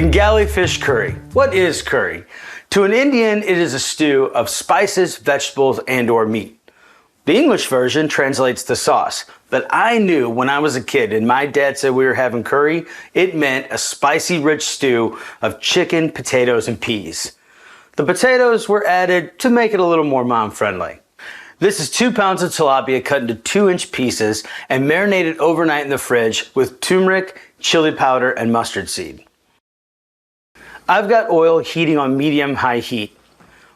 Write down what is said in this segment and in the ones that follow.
Bengali fish curry. What is curry? To an Indian, it is a stew of spices, vegetables, and/or meat. The English version translates to sauce, but I knew when I was a kid and my dad said we were having curry, it meant a spicy, rich stew of chicken, potatoes, and peas. The potatoes were added to make it a little more mom-friendly. This is 2 pounds of tilapia cut into 2-inch pieces and marinated overnight in the fridge with turmeric, chili powder, and mustard seed. I've got oil heating on medium-high heat.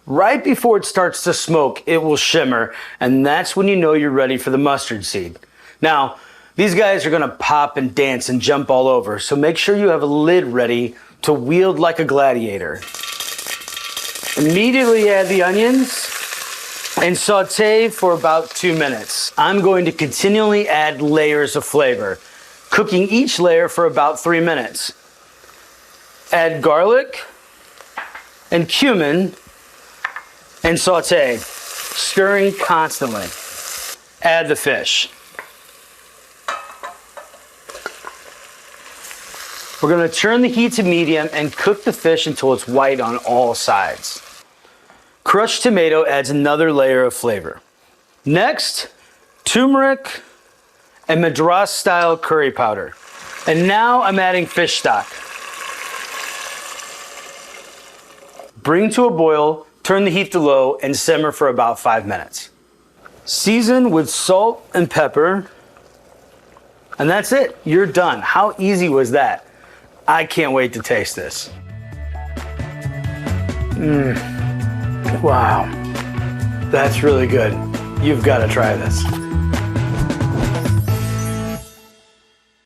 Right before it starts to smoke, it will shimmer, and that's when you know you're ready for the mustard seed. Now, these guys are gonna pop and dance and jump all over, so make sure you have a lid ready to wield like a gladiator. Immediately add the onions and saute for about 2 minutes. I'm going to continually add layers of flavor, cooking each layer for about 3 minutes. Add garlic and cumin and saute, stirring constantly. Add the fish. We're going to turn the heat to medium and cook the fish until it's white on all sides. Crushed tomato adds another layer of flavor. Next, turmeric and Madras-style curry powder. And now I'm adding fish stock. Bring to a boil, turn the heat to low, and simmer for about 5 minutes. Season with salt and pepper, and that's it. You're done. How easy was that? I can't wait to taste this. Wow, that's really good. You've got to try this.